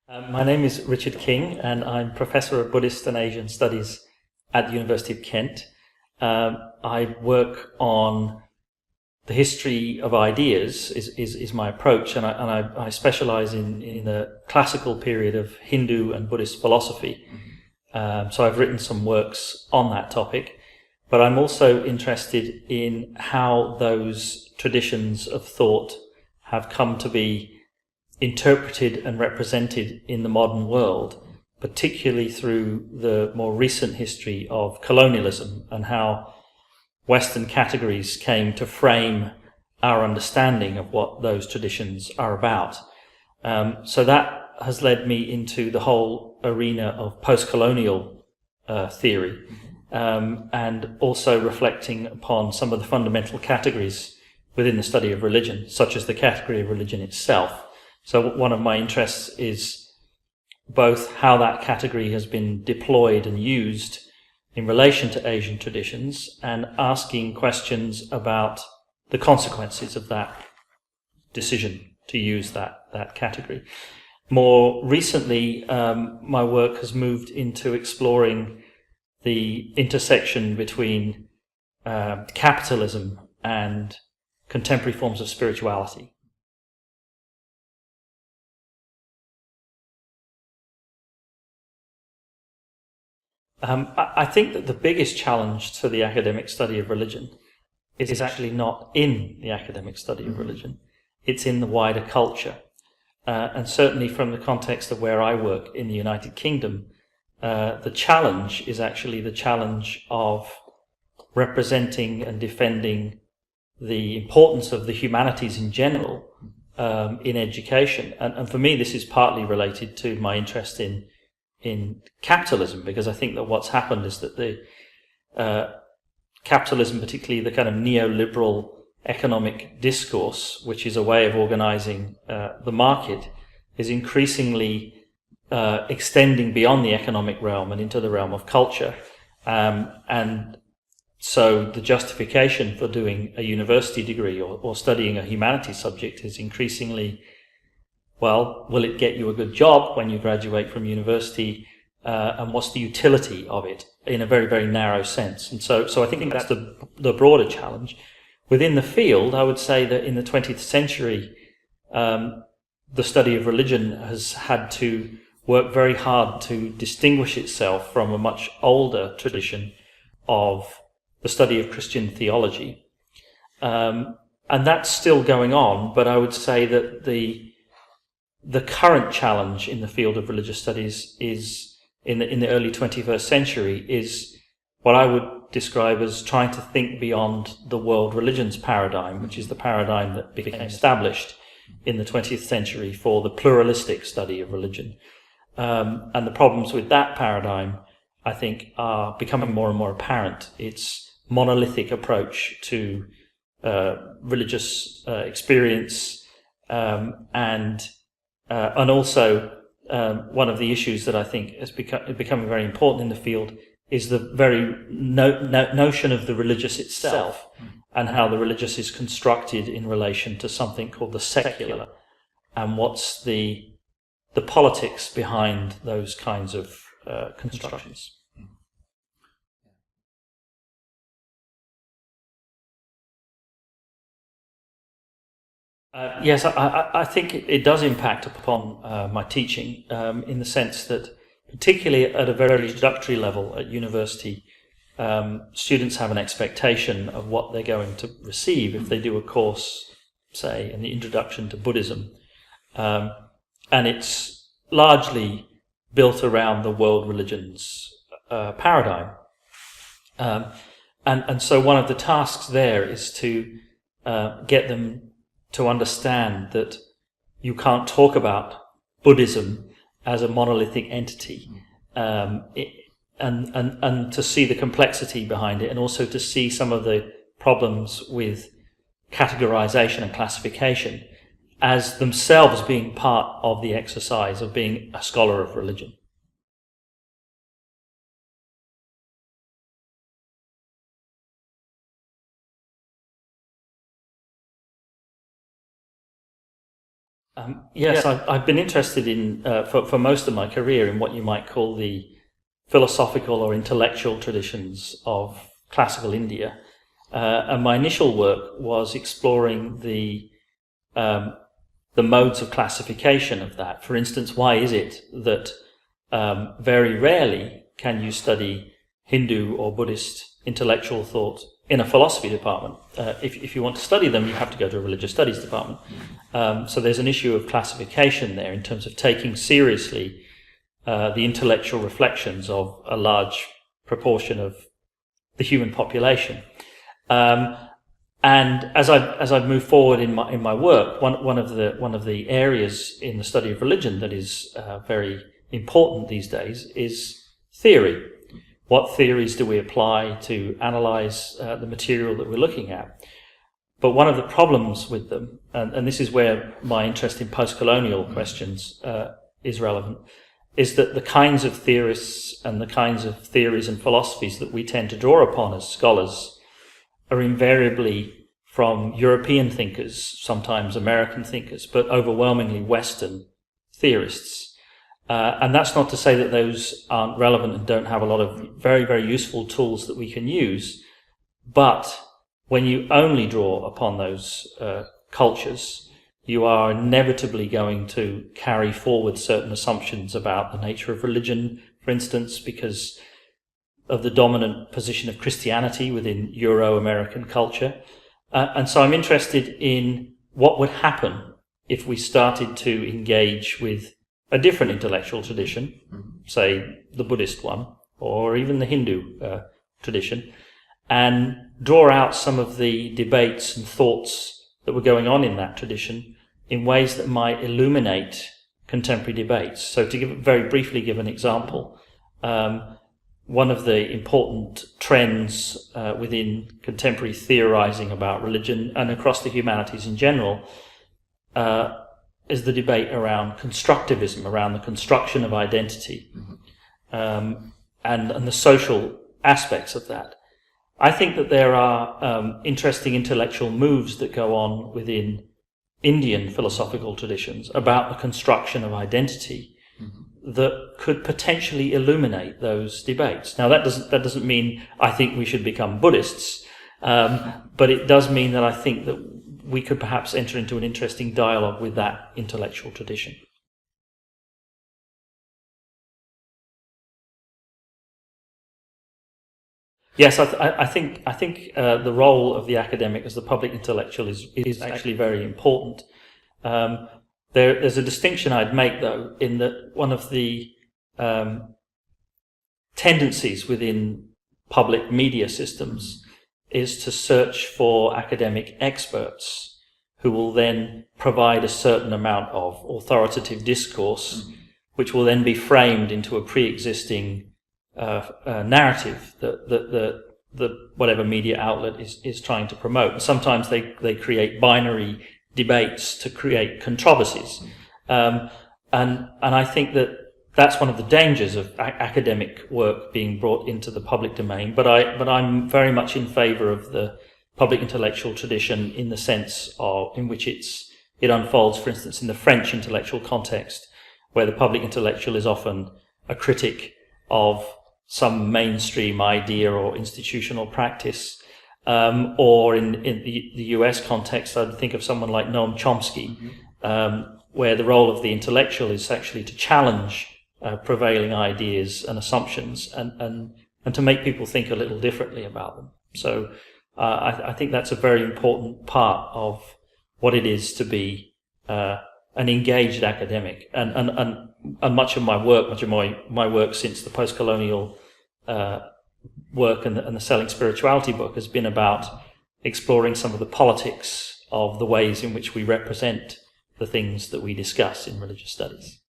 My name is Richard King, and I'm Professor of Buddhist and Asian Studies at the University of Kent. I work on the history of ideas is my approach, and I specialize in the classical period of Hindu and Buddhist philosophy. So I've written some works on that topic, but I'm also interested in how those traditions of thought have come to be interpreted and represented in the modern world, particularly through the more recent history of colonialism and how Western categories came to frame our understanding of what those traditions are about. So that has led me into the whole arena of post-colonial theory, and also reflecting upon some of the fundamental categories within the study of religion, such as the category of religion itself. So one of my interests is both how that category has been deployed and used in relation to Asian traditions, and asking questions about the consequences of that decision to use that category. More recently, my work has moved into exploring the intersection between capitalism and contemporary forms of spirituality. I think that the biggest challenge to the academic study of religion is actually not in the academic study of religion, it's in the wider culture. And certainly from the context of where I work in the United Kingdom, the challenge is actually the challenge of representing and defending the importance of the humanities in general in education. And for me, this is partly related to my interest in capitalism, because I think that what's happened is that the capitalism, particularly the kind of neoliberal economic discourse, which is a way of organizing the market, is increasingly extending beyond the economic realm and into the realm of culture. And so the justification for doing a university degree or studying a humanities subject is increasingly, well, will it get you a good job when you graduate from university? And what's the utility of it in a very, very narrow sense? And so I think that's the broader challenge. Within the field, I would say that in the 20th century, the study of religion has had to work very hard to distinguish itself from a much older tradition of the study of Christian theology. And that's still going on, but I would say that the current challenge in the field of religious studies is in the early 21st century is what I would describe as trying to think beyond the world religions paradigm, which is the paradigm that became established in the 20th century for the pluralistic study of religion. And the problems with that paradigm, I think, are becoming more and more apparent. Its monolithic approach to religious experience, and also one of the issues that I think is becoming very important in the field is the very notion of the religious itself, and how the religious is constructed in relation to something called the secular, and what's the politics behind those kinds of constructions. Yes, I think it does impact upon my teaching, in the sense that, particularly at a very introductory level at university, students have an expectation of what they're going to receive if they do a course, say, in the introduction to Buddhism. And it's largely built around the world religions paradigm. And so one of the tasks there is to get them to understand that you can't talk about Buddhism as a monolithic entity, and to see the complexity behind it, and also to see some of the problems with categorization and classification as themselves being part of the exercise of being a scholar of religion. Yes, I've been interested in, for most of my career, in what you might call the philosophical or intellectual traditions of classical India. And my initial work was exploring the modes of classification of that. For instance, why is it that very rarely can you study Hindu or Buddhist intellectual thought in a philosophy department? If you want to study them, you have to go to a religious studies department. So there's an issue of classification there in terms of taking seriously the intellectual reflections of a large proportion of the human population. And as I've moved forward in my work, one of the areas in the study of religion that is very important these days is theory. What theories do we apply to analyze the material that we're looking at? But one of the problems with them, and this is where my interest in post-colonial questions is relevant, is that the kinds of theorists and the kinds of theories and philosophies that we tend to draw upon as scholars are invariably from European thinkers, sometimes American thinkers, but overwhelmingly Western theorists. And that's not to say that those aren't relevant and don't have a lot of very, very useful tools that we can use. But when you only draw upon those cultures, you are inevitably going to carry forward certain assumptions about the nature of religion, for instance, because of the dominant position of Christianity within Euro-American culture. And so I'm interested in what would happen if we started to engage with a different intellectual tradition, say the Buddhist one, or even the Hindu tradition, and draw out some of the debates and thoughts that were going on in that tradition in ways that might illuminate contemporary debates. So to very briefly give an example, one of the important trends within contemporary theorizing about religion and across the humanities in general is the debate around constructivism, around the construction of identity, and the social aspects of that. I think that there are interesting intellectual moves that go on within Indian philosophical traditions about the construction of identity that could potentially illuminate those debates. Now, that doesn't mean I think we should become Buddhists, but it does mean that I think that we could perhaps enter into an interesting dialogue with that intellectual tradition. Yes, I think the role of the academic as the public intellectual is actually very important. There's a distinction I'd make, though, in that one of the tendencies within public media systems is to search for academic experts who will then provide a certain amount of authoritative discourse, which will then be framed into a pre-existing narrative that whatever media outlet is trying to promote. And sometimes they create binary debates to create controversies. And I think that that's one of the dangers of academic work being brought into the public domain. But I'm very much in favour of the public intellectual tradition in the sense in which it unfolds, for instance, in the French intellectual context, where the public intellectual is often a critic of some mainstream idea or institutional practice, or in the US context, I'd think of someone like Noam Chomsky, where the role of the intellectual is actually to challenge prevailing ideas and assumptions and to make people think a little differently about them. So I think that's a very important part of what it is to be an engaged academic, and much of my work since the post-colonial work and the Selling Spirituality book has been about exploring some of the politics of the ways in which we represent the things that we discuss in religious studies.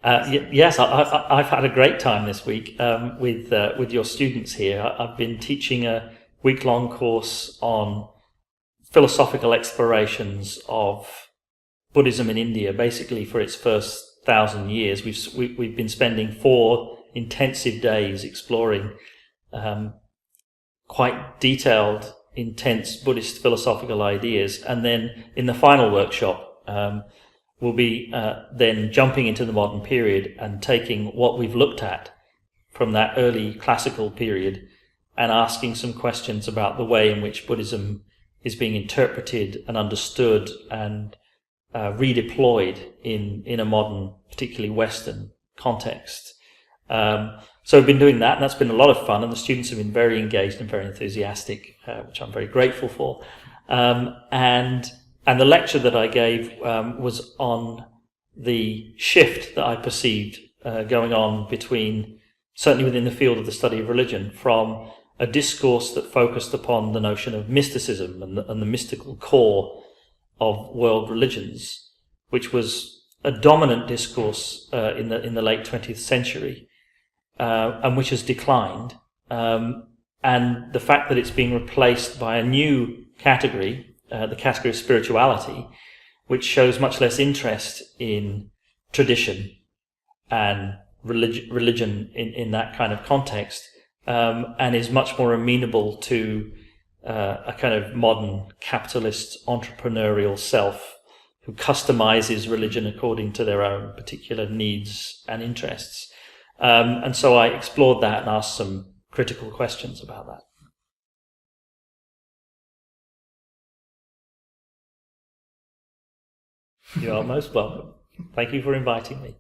Yes, I've had a great time this week with your students here. I've been teaching a week-long course on philosophical explorations of Buddhism in India, basically for its first 1,000 years. We've been spending 4 intensive days exploring quite detailed, intense Buddhist philosophical ideas. And then in the final workshop, we'll be then jumping into the modern period and taking what we've looked at from that early classical period and asking some questions about the way in which Buddhism is being interpreted and understood and redeployed in a modern, particularly Western context. So we've been doing that, and that's been a lot of fun, and the students have been very engaged and very enthusiastic, which I'm very grateful for. And the lecture that I gave was on the shift that I perceived going on between, certainly within the field of the study of religion, from a discourse that focused upon the notion of mysticism and the mystical core of world religions, which was a dominant discourse in the late 20th century, and which has declined, and the fact that it's being replaced by a new category, the category of spirituality, which shows much less interest in tradition and religion in that kind of context, and is much more amenable to a kind of modern capitalist entrepreneurial self who customizes religion according to their own particular needs and interests. And so I explored that and asked some critical questions about that. You are most welcome. Thank you for inviting me.